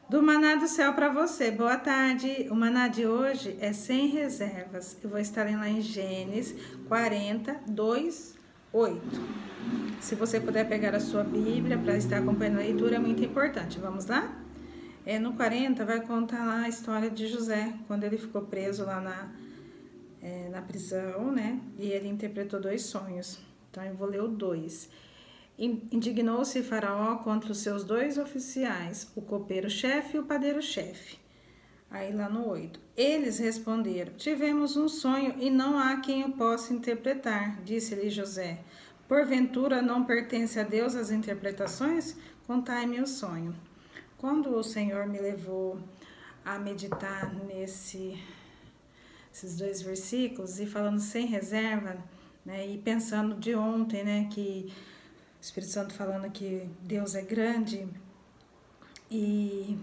Do Maná do Céu para você. Boa tarde. O Maná de hoje é sem reservas. Eu vou estar lendo lá em Gênesis 42, 8. Se você puder pegar a sua Bíblia para estar acompanhando a leitura, é muito importante. Vamos lá? No 40 vai contar lá a história de José, quando ele ficou preso lá na prisão, né? E ele interpretou 2 sonhos. Então eu vou ler o 2. Indignou-se Faraó contra os seus 2 oficiais, o copeiro-chefe e o padeiro-chefe. Aí lá no 8. Eles responderam: tivemos um sonho e não há quem o possa interpretar, disse-lhe José. Porventura não pertence a Deus as interpretações? Contai-me o sonho. Quando o Senhor me levou a meditar esses 2 versículos e falando sem reserva, né, e pensando de ontem, né, que o Espírito Santo falando que Deus é grande, e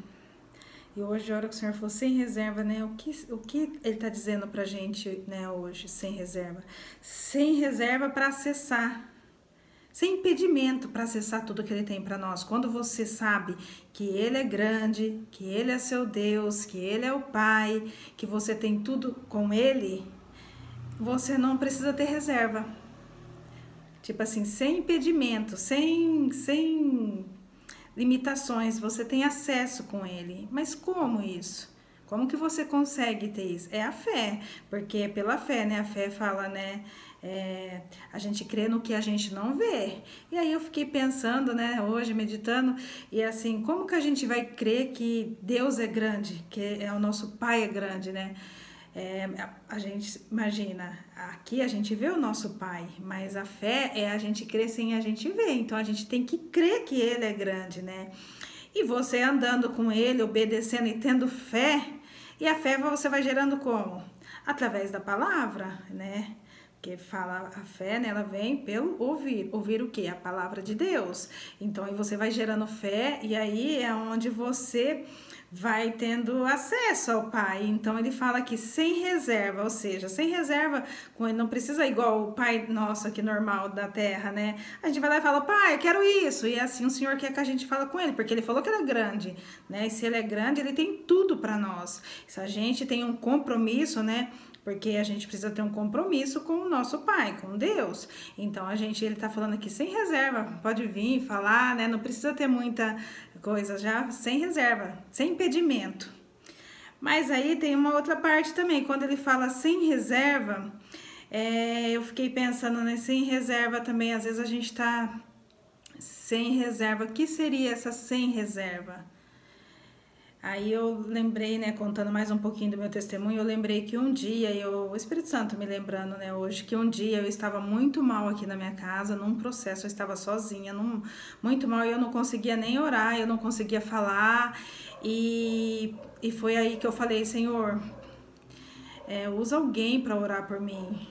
hoje, a hora que o Senhor falou sem reserva, né, o que Ele está dizendo pra gente, né, hoje, sem reserva? Sem reserva para acessar, sem impedimento para acessar tudo que Ele tem para nós. Quando você sabe que Ele é grande, que Ele é seu Deus, que Ele é o Pai, que você tem tudo com Ele, você não precisa ter reserva. Tipo assim, sem impedimento, sem limitações, você tem acesso com Ele. Mas como isso? Como que você consegue ter isso? É a fé, porque é pela fé, né? A fé fala, né? A gente crê no que a gente não vê. E aí eu fiquei pensando, né? Hoje, meditando, e assim, como que a gente vai crer que Deus é grande, que o nosso Pai é grande, né? A gente imagina, aqui a gente vê o nosso Pai, mas a fé é a gente crer sem a gente ver, então a gente tem que crer que Ele é grande, né? E você andando com Ele, obedecendo e tendo fé, e a fé você vai gerando como? Através da palavra, né? Porque fala a fé, né, ela vem pelo ouvir. Ouvir o quê? A palavra de Deus. Então aí você vai gerando fé e aí é onde você vai tendo acesso ao Pai. Então ele fala aqui sem reserva, ou seja, sem reserva, não precisa igual o Pai nosso aqui normal da terra, né? A gente vai lá e fala: Pai, eu quero isso. E assim o Senhor quer que a gente fala com Ele, porque Ele falou que Ele é grande, né? E se Ele é grande, Ele tem tudo para nós. Se a gente tem um compromisso, né? Porque a gente precisa ter um compromisso com o nosso Pai, com Deus. Então, ele tá falando aqui sem reserva. Pode vir falar, né? Não precisa ter muita coisa já, sem reserva, sem impedimento. Mas aí tem uma outra parte também. Quando ele fala sem reserva, eu fiquei pensando, né? Sem reserva também, às vezes a gente tá sem reserva. O que seria essa sem reserva? Aí eu lembrei, né, contando mais um pouquinho do meu testemunho, eu lembrei que um dia, o Espírito Santo me lembrando, né, hoje, que um dia eu estava muito mal aqui na minha casa, num processo, eu estava sozinha, muito mal, e eu não conseguia nem orar, eu não conseguia falar, e foi aí que eu falei: Senhor, usa alguém para orar por mim.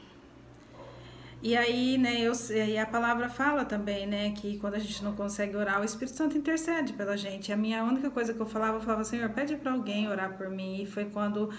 E aí, né, e a palavra fala também, né, que quando a gente não consegue orar, o Espírito Santo intercede pela gente. A minha única coisa que eu falava: Senhor, pede para alguém orar por mim. E foi quando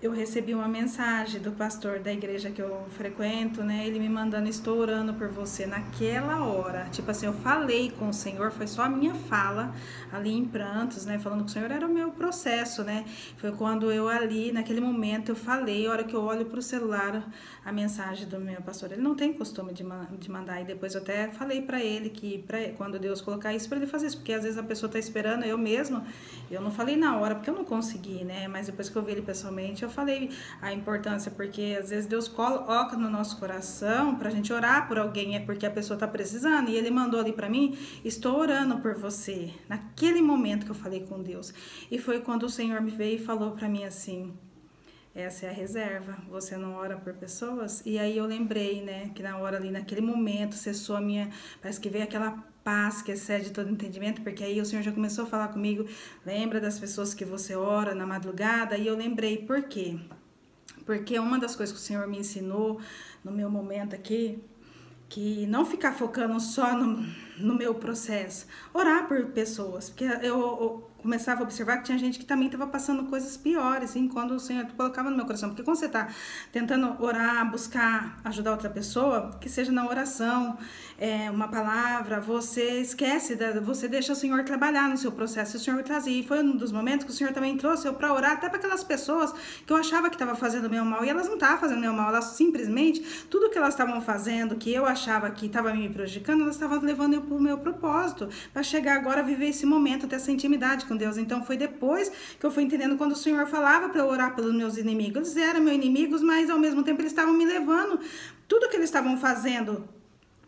eu recebi uma mensagem do pastor da igreja que eu frequento, né? Ele me mandando: estou orando por você naquela hora. Tipo assim, eu falei com o Senhor, foi só a minha fala ali em prantos, né? Falando que o Senhor era o meu processo, né? Foi quando eu ali, naquele momento, eu falei. A hora que eu olho pro celular, a mensagem do meu pastor, ele não tem costume de mandar. E depois eu até falei pra ele que quando Deus colocar isso, pra ele fazer isso. Porque às vezes a pessoa tá esperando, eu não falei na hora, porque eu não consegui, né? Mas depois que eu vi ele pessoalmente, eu falei a importância, porque às vezes Deus coloca no nosso coração pra gente orar por alguém, é porque a pessoa tá precisando, e ele mandou ali pra mim: estou orando por você, naquele momento que eu falei com Deus. E foi quando o Senhor me veio e falou pra mim assim: essa é a reserva, você não ora por pessoas? E aí eu lembrei, né, que na hora ali, naquele momento, cessou a minha, parece que veio aquela paz que excede todo entendimento, porque aí o Senhor já começou a falar comigo: lembra das pessoas que você ora na madrugada? E eu lembrei, por quê? Porque uma das coisas que o Senhor me ensinou no meu momento aqui, que não ficar focando só no meu processo? Orar por pessoas, porque eu começava a observar que tinha gente que também estava passando coisas piores, assim, quando o Senhor colocava no meu coração. Porque quando você está tentando orar, buscar ajudar outra pessoa, que seja na oração, uma palavra, você esquece, você deixa o Senhor trabalhar no seu processo, o Senhor trazia. E foi um dos momentos que o Senhor também trouxe eu para orar, até para aquelas pessoas que eu achava que estavam fazendo meu mal, e elas não estavam fazendo meu mal, elas simplesmente, tudo que elas estavam fazendo, que eu achava que estava me prejudicando, elas estavam levando eu para o meu propósito, para chegar agora a viver esse momento, ter essa intimidade com Deus. Então foi depois que eu fui entendendo, quando o Senhor falava para eu orar pelos meus inimigos. Eles eram meus inimigos, mas ao mesmo tempo eles estavam me levando, tudo que eles estavam fazendo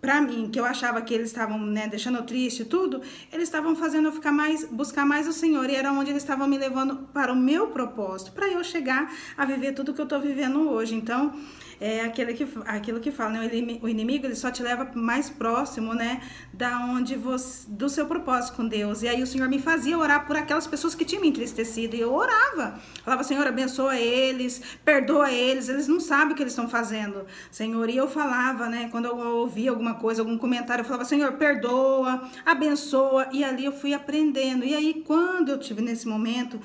para mim, que eu achava que eles estavam, né, deixando eu triste, tudo, eles estavam fazendo eu ficar mais, buscar mais o Senhor, e era onde eles estavam me levando para o meu propósito, para eu chegar a viver tudo que eu tô vivendo hoje. Então, é aquilo que fala, né, o inimigo, ele só te leva mais próximo, né, da onde você, do seu propósito com Deus. E aí o Senhor me fazia orar por aquelas pessoas que tinham me entristecido, e eu orava, falava: Senhor, abençoa eles, perdoa eles não sabem o que eles estão fazendo, Senhor. E eu falava, né, quando eu ouvia alguma coisa, algum comentário, eu falava: Senhor, perdoa, abençoa. E ali eu fui aprendendo. E aí, quando eu tive nesse momento,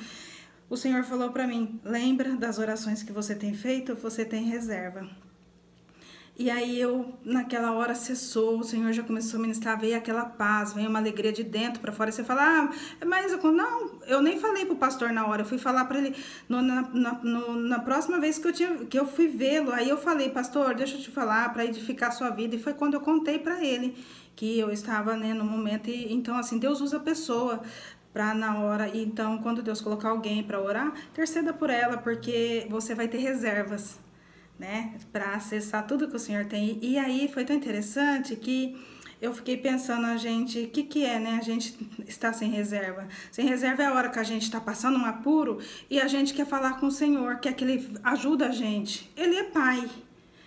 o Senhor falou para mim: lembra das orações que você tem feito? Você tem reserva. E aí naquela hora cessou, o Senhor já começou a ministrar, veio aquela paz, veio uma alegria de dentro para fora. Você fala: mas não, eu nem falei pro pastor na hora, eu fui falar para ele na próxima vez que eu fui vê-lo. Aí eu falei: pastor, deixa eu te falar, para edificar a sua vida. E foi quando eu contei para ele que eu estava, né, no momento. E então, assim, Deus usa a pessoa para na hora. Então, quando Deus colocar alguém para orar, interceda por ela, porque você vai ter reservas, né, para acessar tudo que o Senhor tem. E aí foi tão interessante que eu fiquei pensando, a gente, o que é, né, a gente está sem reserva. Sem reserva é a hora que a gente está passando um apuro e a gente quer falar com o Senhor, quer que Ele ajude a gente. Ele é Pai,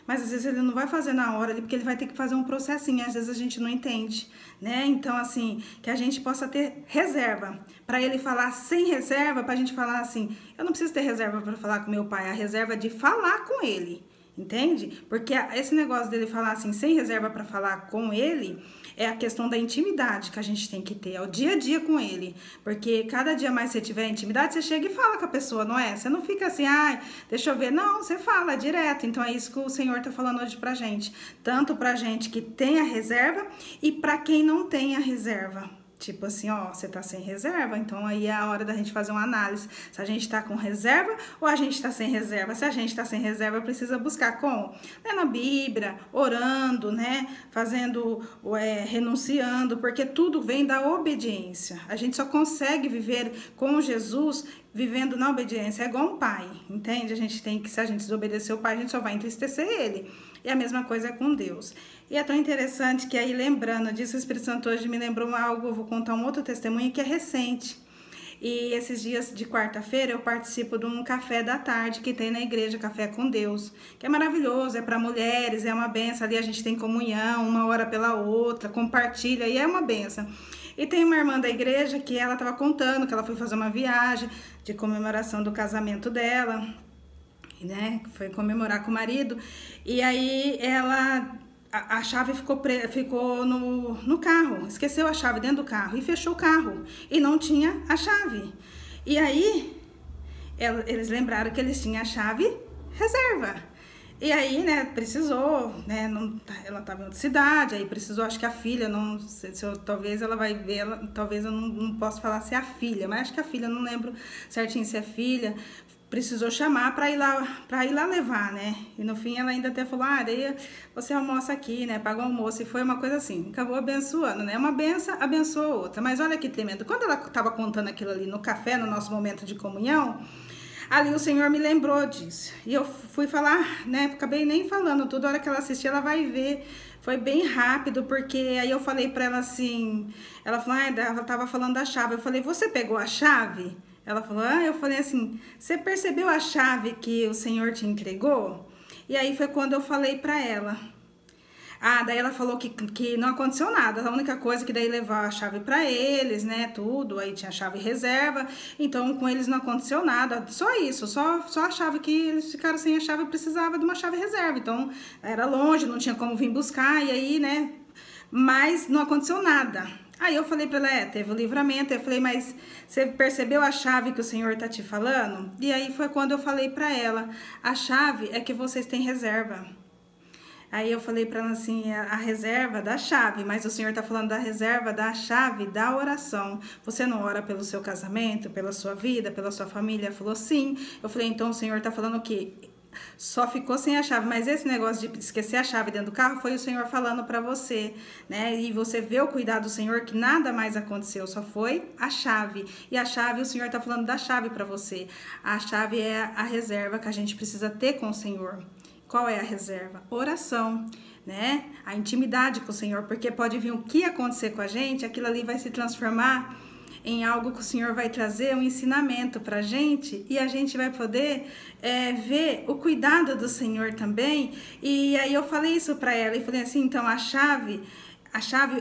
mas às vezes Ele não vai fazer na hora, porque Ele vai ter que fazer um processinho, às vezes a gente não entende, né? Então, assim, que a gente possa ter reserva, para Ele falar sem reserva, para a gente falar assim: eu não preciso ter reserva para falar com meu Pai, a reserva é de falar com Ele, entende? Porque esse negócio dele falar assim, sem reserva para falar com Ele, é a questão da intimidade que a gente tem que ter, é o dia a dia com Ele. Porque cada dia mais você tiver intimidade, você chega e fala com a pessoa, não é? Você não fica assim: ai, deixa eu ver. Não, você fala direto. Então é isso que o Senhor tá falando hoje pra gente. Tanto pra gente que tem a reserva e pra quem não tem a reserva. Tipo assim, ó, você tá sem reserva, então aí é a hora da gente fazer uma análise. Se a gente tá com reserva ou a gente tá sem reserva. Se a gente tá sem reserva, precisa buscar como? Né, na Bíblia, orando, né, fazendo, renunciando, porque tudo vem da obediência. A gente só consegue viver com Jesus vivendo na obediência. É igual um pai, entende? A gente tem que, se a gente desobedecer o pai, a gente só vai entristecer ele. E a mesma coisa é com Deus. E é tão interessante que aí, lembrando disso, o Espírito Santo hoje me lembrou algo. Eu vou contar um outro testemunho que é recente. E esses dias de quarta-feira eu participo de um café da tarde que tem na igreja, Café com Deus, que é maravilhoso, é para mulheres, é uma benção. Ali a gente tem comunhão, uma hora pela outra, compartilha, e é uma benção. E tem uma irmã da igreja que ela estava contando que ela foi fazer uma viagem de comemoração do casamento dela, né? Foi comemorar com o marido. E aí a chave ficou no carro, esqueceu a chave dentro do carro e fechou o carro e não tinha a chave. E aí eles lembraram que eles tinham a chave reserva. E aí, né, precisou, né, ela estava em outra cidade, aí precisou, acho que a filha, não sei, talvez ela vai ver, talvez eu não posso falar se é a filha, mas acho que a filha, não lembro certinho se é filha, precisou chamar para ir lá levar, né? E no fim ela ainda até falou: daí você almoça aqui, né? Paga o almoço. E foi uma coisa assim, acabou abençoando, né? Uma benção abençoa a outra. Mas olha que tremendo. Quando ela estava contando aquilo ali no café, no nosso momento de comunhão, ali o Senhor me lembrou disso. E eu fui falar, né? Acabei nem falando tudo. A hora que ela assistir, ela vai ver. Foi bem rápido, porque aí eu falei para ela assim, ela falou: ela tava falando da chave. Eu falei: você pegou a chave? Ela falou: eu falei assim: você percebeu a chave que o Senhor te entregou? E aí foi quando eu falei pra ela. Daí ela falou que não aconteceu nada. A única coisa que daí levar a chave pra eles, né, tudo. Aí tinha a chave reserva. Então com eles não aconteceu nada. Só isso, só a chave que eles ficaram sem a chave, precisava de uma chave reserva. Então era longe, não tinha como vir buscar. E aí, né, mas não aconteceu nada. Aí eu falei pra ela, teve o livramento. Eu falei, mas você percebeu a chave que o Senhor tá te falando? E aí foi quando eu falei pra ela, a chave é que vocês têm reserva. Aí eu falei pra ela assim, a reserva da chave, mas o Senhor tá falando da reserva da chave da oração. Você não ora pelo seu casamento, pela sua vida, pela sua família? Ela falou, sim. Eu falei, então o Senhor tá falando o quê? Só ficou sem a chave, mas esse negócio de esquecer a chave dentro do carro foi o Senhor falando para você, né? E você vê o cuidado do Senhor, que nada mais aconteceu, só foi a chave. E a chave, o Senhor tá falando da chave para você. A chave é a reserva que a gente precisa ter com o Senhor. Qual é a reserva? Oração, né? A intimidade com o Senhor, porque pode vir o que acontecer com a gente, aquilo ali vai se transformar em algo que o Senhor vai trazer um ensinamento pra gente, e a gente vai poder ver o cuidado do Senhor também. E aí eu falei isso pra ela, e falei assim, então a chave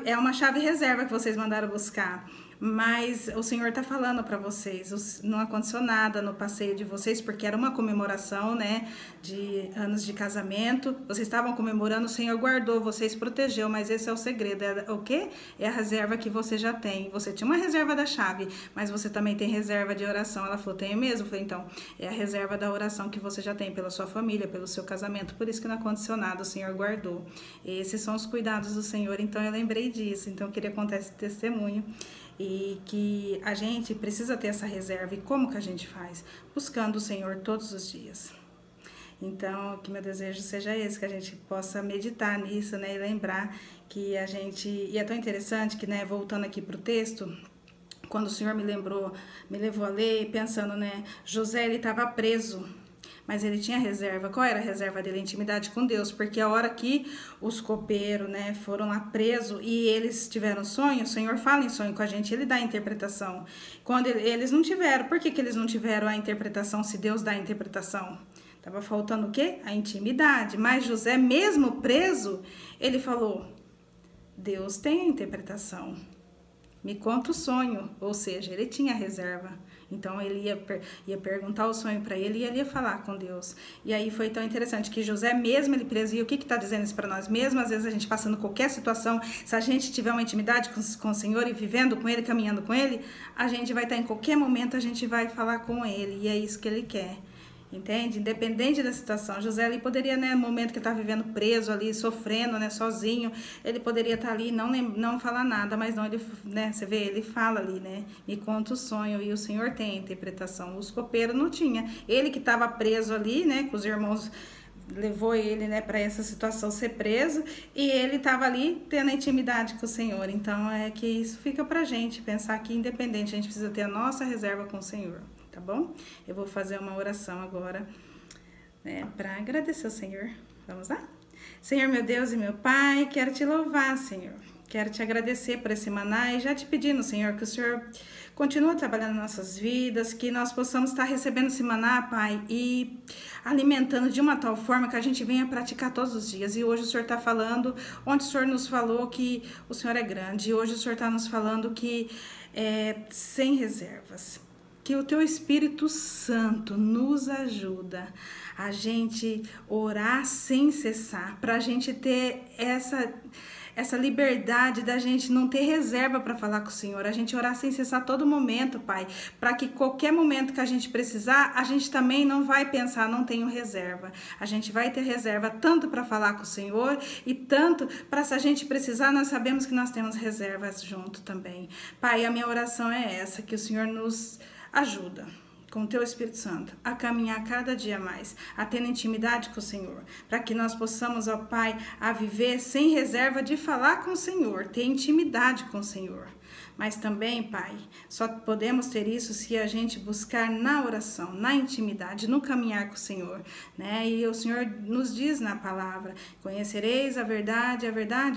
é uma chave reserva que vocês mandaram buscar. Mas o Senhor tá falando para vocês, não aconteceu nada no passeio de vocês, porque era uma comemoração, né, de anos de casamento, vocês estavam comemorando, o Senhor guardou, vocês protegeu, mas esse é o segredo, é o quê? É a reserva que você já tem. Você tinha uma reserva da chave, mas você também tem reserva de oração. Ela falou, tenho mesmo? Eu falei, então, é a reserva da oração que você já tem pela sua família, pelo seu casamento, por isso que não aconteceu nada, o Senhor guardou. Esses são os cuidados do Senhor, então eu lembrei disso, então eu queria contar esse testemunho. E que a gente precisa ter essa reserva. E como que a gente faz? Buscando o Senhor todos os dias. Então, que meu desejo seja esse, que a gente possa meditar nisso, né? E lembrar que a gente... E é tão interessante que, né, voltando aqui para o texto, quando o Senhor me levou a ler, pensando, né? José, ele estava preso, mas ele tinha reserva. Qual era a reserva dele? A intimidade com Deus, porque a hora que os copeiros, né, foram lá presos e eles tiveram sonho, o Senhor fala em sonho com a gente, ele dá a interpretação. Quando eles não tiveram, por que eles não tiveram a interpretação se Deus dá a interpretação? Tava faltando o quê? A intimidade. Mas José, mesmo preso, ele falou, Deus tem a interpretação. Me conta o sonho, ou seja, ele tinha reserva. Então ele ia perguntar o sonho para ele e ele ia falar com Deus. E aí foi tão interessante que José, mesmo ele preso, e o que está dizendo isso para nós? Mesmo às vezes a gente passando qualquer situação, se a gente tiver uma intimidade com o Senhor e vivendo com ele, caminhando com ele, a gente vai estar em qualquer momento, a gente vai falar com ele. E é isso que ele quer. Entende? Independente da situação. José, ele poderia, né, no momento que ele tá vivendo preso ali, sofrendo, né, sozinho, ele poderia estar ali e não falar nada, mas não, ele, né, você vê, ele fala ali, né, me conta o sonho, e o Senhor tem a interpretação. Os copeiros não tinha. Ele que estava preso ali, né, com os irmãos levou ele, né, para essa situação, ser preso, e ele estava ali tendo a intimidade com o Senhor. Então é que isso fica pra gente pensar que independente, a gente precisa ter a nossa reserva com o Senhor. Tá bom? Eu vou fazer uma oração agora, né, para agradecer ao Senhor. Vamos lá? Senhor, meu Deus e meu Pai, quero te louvar, Senhor. Quero te agradecer por esse maná e já te pedindo, Senhor, que o Senhor continue trabalhando nas nossas vidas, que nós possamos estar recebendo esse maná, Pai, e alimentando de uma tal forma que a gente venha praticar todos os dias. E hoje o Senhor está falando, onde o Senhor nos falou que o Senhor é grande, e hoje o Senhor está nos falando que sem reservas. Que o teu Espírito Santo nos ajuda a gente orar sem cessar, para a gente ter essa liberdade da gente não ter reserva para falar com o Senhor, a gente orar sem cessar a todo momento, Pai, para que qualquer momento que a gente precisar, a gente também não vai pensar, não tenho reserva. A gente vai ter reserva tanto para falar com o Senhor e tanto para, se a gente precisar, nós sabemos que nós temos reservas junto também. Pai, a minha oração é essa, que o Senhor nos ajuda com o teu Espírito Santo a caminhar cada dia mais, a ter intimidade com o Senhor, para que nós possamos, ó Pai, a viver sem reserva de falar com o Senhor, ter intimidade com o Senhor. Mas também, Pai, só podemos ter isso se a gente buscar na oração, na intimidade, no caminhar com o Senhor, né? E o Senhor nos diz na palavra, conhecereis a verdade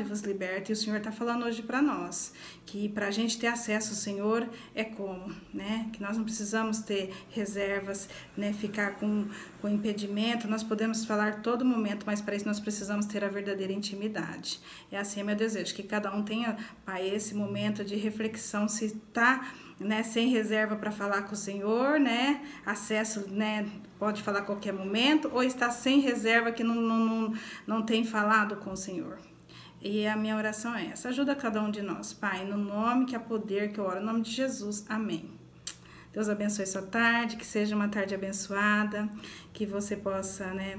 vos liberta. E o Senhor está falando hoje para nós, que para a gente ter acesso ao Senhor é como, né? Que nós não precisamos ter reservas, né? Ficar com impedimento, nós podemos falar todo momento, mas para isso nós precisamos ter a verdadeira intimidade. É assim meu desejo, que cada um tenha, Pai, esse momento de reflexão, se está, né, sem reserva para falar com o Senhor, né, acesso, né, pode falar a qualquer momento, ou está sem reserva que não tem falado com o Senhor. E a minha oração é essa: ajuda cada um de nós, Pai, no nome que há poder, que eu oro, no nome de Jesus, amém. Deus abençoe sua tarde, que seja uma tarde abençoada, que você possa, né,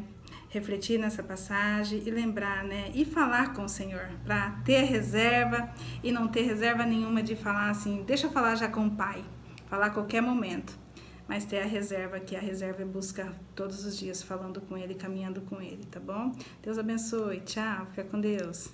refletir nessa passagem e lembrar, né, e falar com o Senhor, para ter reserva e não ter reserva nenhuma de falar assim, deixa eu falar já com o Pai, falar a qualquer momento, mas ter a reserva, que a reserva é buscar todos os dias falando com Ele, caminhando com Ele, tá bom? Deus abençoe, tchau, fica com Deus.